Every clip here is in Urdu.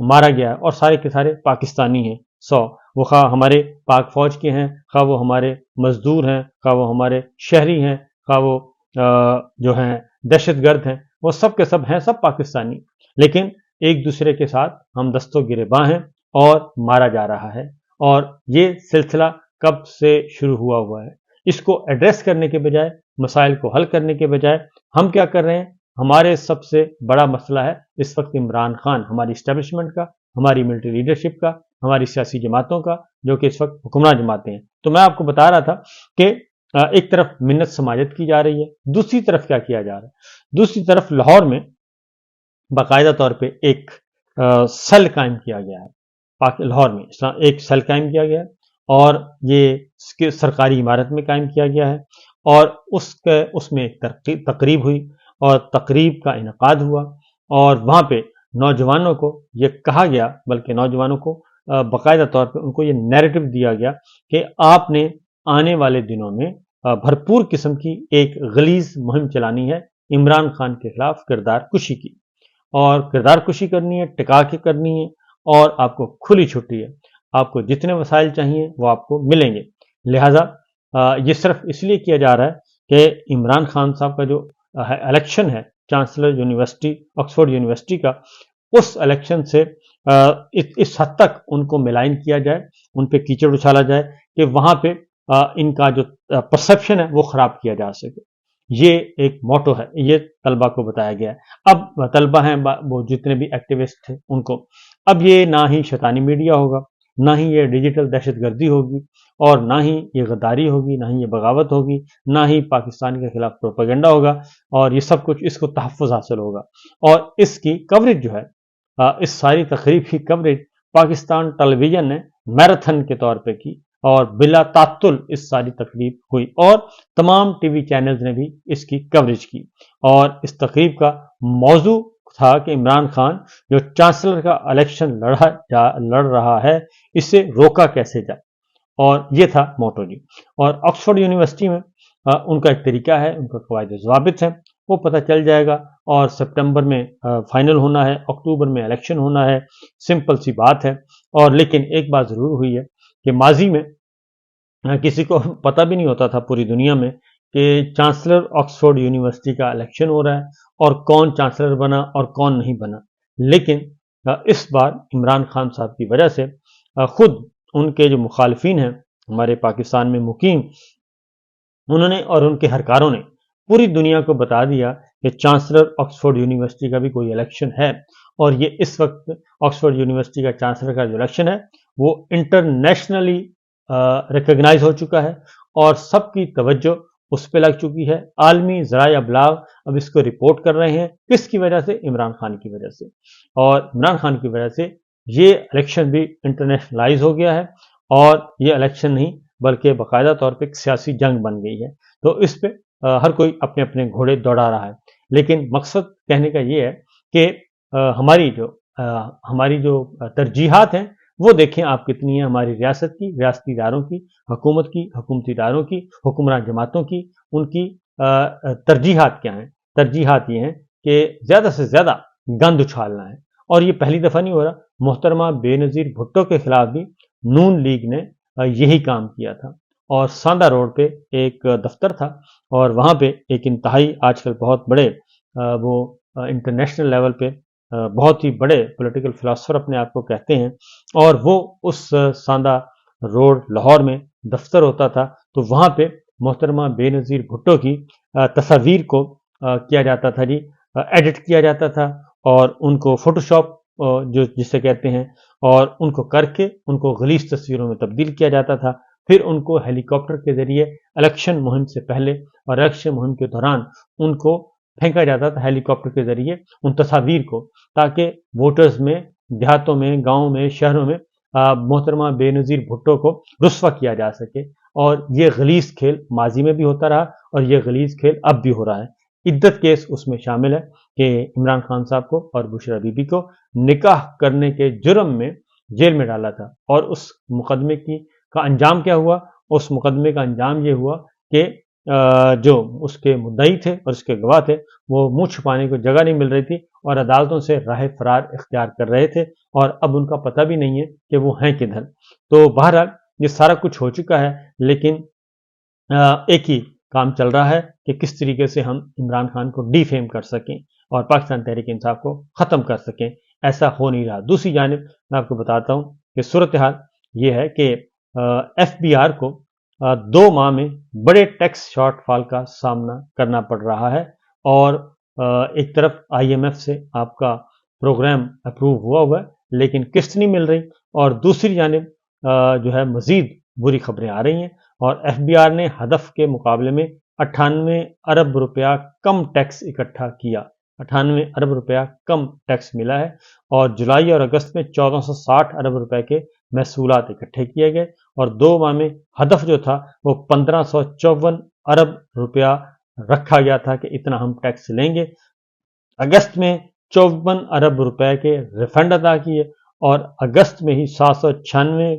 مارا گیا ہے اور سارے کے سارے پاکستانی ہیں 100، وہ خواہ ہمارے پاک فوج کے ہیں، خواہ وہ ہمارے مزدور ہیں، خواہ وہ ہمارے شہری ہیں، خواہ وہ جو ہیں دہشت گرد ہیں، وہ سب کے سب ہیں، سب پاکستانی، لیکن ایک دوسرے کے ساتھ ہم دستوں گریباں ہیں اور مارا جا رہا ہے۔ اور یہ سلسلہ کب سے شروع ہوا ہے؟ اس کو ایڈریس کرنے کے بجائے، مسائل کو حل کرنے کے بجائے ہم کیا کر رہے ہیں؟ ہمارے سب سے بڑا مسئلہ ہے اس وقت عمران خان، ہماری اسٹیبلشمنٹ کا، ہماری ملٹری لیڈرشپ کا، ہماری سیاسی جماعتوں کا، جو کہ اس وقت حکمراں جماعتیں ہیں۔ تو میں آپ کو بتا رہا تھا کہ ایک طرف منت سماجت کی جا رہی ہے، دوسری طرف کیا کیا جا رہا ہے؟ دوسری طرف لاہور میں باقاعدہ طور پہ ایک سیل قائم کیا گیا ہے، لاہور میں ایک سیل قائم کیا گیا ہے اور یہ سرکاری عمارت میں قائم کیا گیا ہے، اور اس میں ایک تقریب ہوئی اور تقریب کا انعقاد ہوا، اور وہاں پہ نوجوانوں کو یہ کہا گیا، بلکہ نوجوانوں کو باقاعدہ طور پہ ان کو یہ نیریٹو دیا گیا کہ آپ نے آنے والے دنوں میں بھرپور قسم کی ایک غلیظ مہم چلانی ہے عمران خان کے خلاف کردار کشی کی، اور کردار کشی کرنی ہے، ٹکا کے کرنی ہے، اور آپ کو کھلی چھٹی ہے، آپ کو جتنے وسائل چاہیے وہ آپ کو ملیں گے۔ لہٰذا یہ صرف اس لیے کیا جا رہا ہے کہ عمران خان صاحب کا جو الیکشن ہے چانسلر یونیورسٹی آکسفورڈ یونیورسٹی کا، اس الیکشن سے اس حد تک ان کو ملائن کیا جائے، ان پہ کیچڑ اچھالا جائے کہ وہاں پہ ان کا جو پرسیپشن ہے وہ خراب کیا جا سکے۔ یہ ایک موٹو ہے، یہ طلبہ کو بتایا گیا ہے۔ اب طلبہ ہیں وہ جتنے بھی ایکٹیوسٹ تھے ان کو، اب یہ نہ ہی شیطانی میڈیا ہوگا، نہ ہی یہ ڈیجیٹل دہشت گردی ہوگی، اور نہ ہی یہ غداری ہوگی، نہ ہی یہ بغاوت ہوگی، نہ ہی پاکستان کے خلاف پروپیگنڈا ہوگا، اور یہ سب کچھ اس کو تحفظ حاصل ہوگا۔ اور اس کی کوریج جو ہے، اس ساری تقریب کی کوریج پاکستان ٹیلی ویژن نے میراتھن کے طور پہ کی، اور بلا تعطل اس ساری تقریب ہوئی، اور تمام ٹی وی چینلز نے بھی اس کی کوریج کی، اور اس تقریب کا موضوع تھا کہ عمران خان جو چانسلر کا الیکشن لڑ رہا ہے اسے روکا کیسے جائے، اور یہ تھا موٹو جی۔ اور آکسفورڈ یونیورسٹی میں ان کا ایک طریقہ ہے، ان کا قواعد ضوابط ہے، وہ پتہ چل جائے گا، اور سپٹمبر میں فائنل ہونا ہے، اکتوبر میں الیکشن ہونا ہے، سمپل سی بات ہے۔ اور لیکن ایک بات ضرور ہوئی ہے کہ ماضی میں کسی کو پتہ بھی نہیں ہوتا تھا پوری دنیا میں کہ چانسلر آکسفورڈ یونیورسٹی کا الیکشن ہو رہا ہے اور کون چانسلر بنا اور کون نہیں بنا، لیکن اس بار عمران خان صاحب کی وجہ سے خود ان کے جو مخالفین ہیں ہمارے پاکستان میں مقیم، انہوں نے اور ان کے ہرکاروں نے پوری دنیا کو بتا دیا کہ چانسلر آکسفورڈ یونیورسٹی کا بھی کوئی الیکشن ہے، اور یہ اس وقت آکسفورڈ یونیورسٹی کا چانسلر کا جو الیکشن ہے وہ انٹرنیشنلی ریکگنائز ہو چکا ہے، اور سب کی توجہ اس پہ لگ چکی ہے۔ عالمی ذرائع ابلاغ اب اس کو رپورٹ کر رہے ہیں، کس کی وجہ سے؟ عمران خان کی وجہ سے، اور عمران خان کی وجہ سے یہ الیکشن بھی انٹرنیشنلائز ہو گیا ہے، اور یہ الیکشن نہیں بلکہ باقاعدہ طور پہ ایک سیاسی جنگ بن گئی ہے۔ تو اس پہ ہر کوئی اپنے اپنے گھوڑے دوڑا رہا ہے، لیکن مقصد کہنے کا یہ ہے کہ ہماری جو ترجیحات ہیں وہ دیکھیں آپ کتنی ہیں، ہماری ریاست کی، ریاستی اداروں کی، حکومت کی، حکومتی اداروں کی، حکمراں جماعتوں کی، ان کی ترجیحات کیا ہیں؟ ترجیحات یہ ہیں کہ زیادہ سے زیادہ گند اچھالنا ہے، اور یہ پہلی دفعہ نہیں ہو رہا۔ محترمہ بے نظیر بھٹو کے خلاف بھی نون لیگ نے یہی کام کیا تھا، اور ساندہ روڈ پہ ایک دفتر تھا، اور وہاں پہ ایک انتہائی آج کل بہت بڑے وہ انٹرنیشنل لیول پہ بہت ہی بڑے پولیٹیکل فلاسفر اپنے آپ کو کہتے ہیں، اور وہ اس ساندہ روڈ لاہور میں دفتر ہوتا تھا، تو وہاں پہ محترمہ بے نظیر بھٹو کی تصاویر کو کیا جاتا تھا جی، ایڈٹ کیا جاتا تھا، اور ان کو فوٹو شاپ جسے کہتے ہیں، اور ان کو کر کے ان کو غلیظ تصویروں میں تبدیل کیا جاتا تھا، پھر ان کو ہیلی کاپٹر کے ذریعے الیکشن مہم سے پہلے اور الیکشن مہم کے دوران ان کو پھینکا جاتا تھا ہیلی کاپٹر کے ذریعے ان تصاویر کو، تاکہ ووٹرز میں، دیہاتوں میں، گاؤں میں، شہروں میں محترمہ بے نظیر بھٹو کو رسوا کیا جا سکے۔ اور یہ غلیظ کھیل ماضی میں بھی ہوتا رہا، اور یہ غلیظ کھیل اب بھی ہو رہا ہے۔ عدت کیس اس میں شامل ہے کہ عمران خان صاحب کو اور بشرا بی بی کو نکاح کرنے کے جرم میں جیل میں ڈالا تھا، اور اس مقدمے کا انجام کیا ہوا؟ اس مقدمے کا انجام یہ ہوا کہ جو اس کے مدعی تھے اور اس کے گواہ تھے وہ منہ چھپانے کو جگہ نہیں مل رہی تھی اور عدالتوں سے راہ فرار اختیار کر رہے تھے اور اب ان کا پتہ بھی نہیں ہے کہ وہ ہیں کدھر۔ تو بہرحال یہ سارا کچھ ہو چکا ہے، لیکن ایک ہی کام چل رہا ہے کہ کس طریقے سے ہم عمران خان کو ڈی فیم کر سکیں اور پاکستان تحریک انصاف کو ختم کر سکیں۔ ایسا ہو نہیں رہا۔ دوسری جانب میں آپ کو بتاتا ہوں کہ صورتحال یہ ہے کہ ایف بی آر کو 2 ماہ میں بڑے ٹیکس شارٹ فال کا سامنا کرنا پڑ رہا ہے، اور ایک طرف آئی ایم ایف سے آپ کا پروگرام اپروو ہوا ہے لیکن قسط نہیں مل رہی، اور دوسری جانب جو ہے مزید بری خبریں آ رہی ہیں، اور ایف بی آر نے ہدف کے مقابلے میں 98 ارب روپیہ کم ٹیکس اکٹھا کیا۔ 98 ارب روپیہ کم ٹیکس ملا ہے، اور جولائی اور اگست میں 1460 ارب روپے کے محصولات اکٹھے کیے گئے، اور 2 ماہ میں ہدف جو تھا وہ 1554 ارب روپیہ رکھا گیا تھا کہ اتنا ہم ٹیکس لیں گے۔ اگست میں 54 ارب روپے کے ریفنڈ ادا کیے، اور اگست میں ہی 796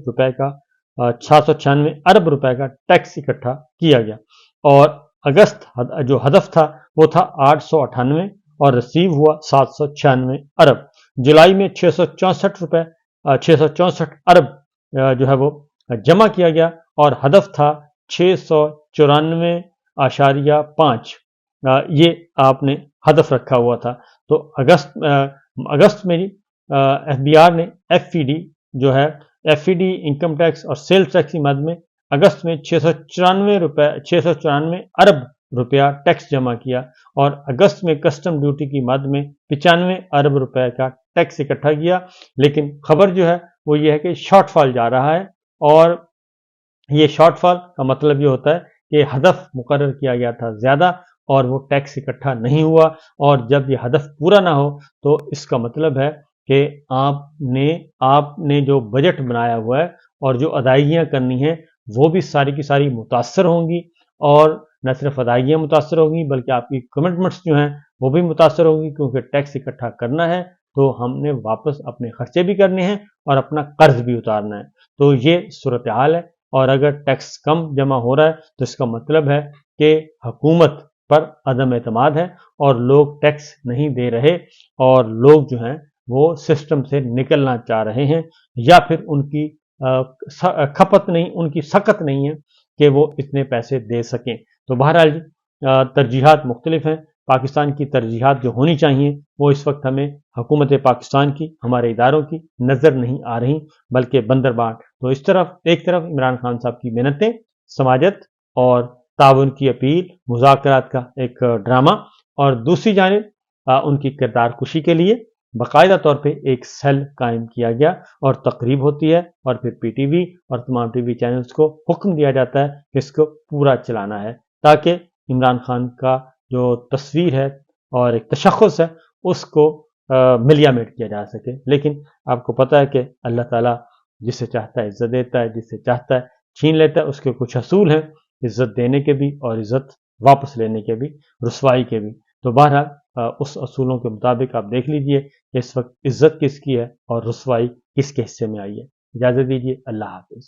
ارب روپے کا ٹیکس اکٹھا کیا گیا، اور اگست جو ہدف تھا وہ تھا 898 اور ریسیو ہوا 796 ارب۔ جولائی میں 664 ارب جو ہے وہ جمع کیا گیا، اور ہدف تھا 694.5۔ یہ آپ نے ہدف رکھا ہوا تھا۔ تو اگست میں ایف بی آر نے ایف ای ڈی جو ہے F E D income tax اور سیلز ٹیکس کی مد میں اگست میں 694 ارب روپیہ ٹیکس جمع کیا، اور اگست میں کسٹم ڈیوٹی کی مد میں 95 ارب روپے کا ٹیکس اکٹھا کیا۔ لیکن خبر جو ہے وہ یہ ہے کہ شارٹ فال جا رہا ہے، اور یہ شارٹ فال کا مطلب یہ ہوتا ہے کہ ہدف مقرر کیا گیا تھا زیادہ اور وہ ٹیکس اکٹھا نہیں ہوا، اور جب یہ ہدف پورا نہ ہو تو اس کا مطلب ہے کہ آپ نے جو بجٹ بنایا ہوا ہے اور جو ادائیگیاں کرنی ہیں وہ بھی ساری کی ساری متاثر ہوں گی، اور نہ صرف ادائیگیاں متاثر ہوں گی بلکہ آپ کی کمٹمنٹس جو ہیں وہ بھی متاثر ہوں گی، کیونکہ ٹیکس اکٹھا کرنا ہے تو ہم نے واپس اپنے خرچے بھی کرنے ہیں اور اپنا قرض بھی اتارنا ہے۔ تو یہ صورتحال ہے، اور اگر ٹیکس کم جمع ہو رہا ہے تو اس کا مطلب ہے کہ حکومت پر عدم اعتماد ہے اور لوگ ٹیکس نہیں دے رہے، اور لوگ جو ہیں وہ سسٹم سے نکلنا چاہ رہے ہیں، یا پھر ان کی کھپت نہیں، ان کی سکت نہیں ہے کہ وہ اتنے پیسے دے سکیں۔ تو بہرحال ترجیحات مختلف ہیں۔ پاکستان کی ترجیحات جو ہونی چاہیے وہ اس وقت ہمیں حکومت پاکستان کی، ہمارے اداروں کی نظر نہیں آ رہی بلکہ بندرباٹ۔ تو اس طرف ایک طرف عمران خان صاحب کی محنتیں، سماجت اور تعاون کی اپیل، مذاکرات کا ایک ڈرامہ، اور دوسری جانب ان کی کردار کشی کے لیے باقاعدہ طور پہ ایک سیل قائم کیا گیا اور تقریب ہوتی ہے، اور پھر پی ٹی وی اور تمام ٹی وی چینلز کو حکم دیا جاتا ہے کہ اس کو پورا چلانا ہے، تاکہ عمران خان کا جو تصویر ہے اور ایک تشخص ہے اس کو ملیا میٹ کیا جا سکے۔ لیکن آپ کو پتہ ہے کہ اللہ تعالیٰ جسے چاہتا ہے عزت دیتا ہے، جسے چاہتا ہے چھین لیتا ہے۔ اس کے کچھ اصول ہیں، عزت دینے کے بھی اور عزت واپس لینے کے بھی، رسوائی کے بھی۔ تو بہرحال اس اصولوں کے مطابق آپ دیکھ لیجئے کہ اس وقت عزت کس کی ہے اور رسوائی کس کے حصے میں آئی ہے۔ اجازت دیجیے، اللہ حافظ۔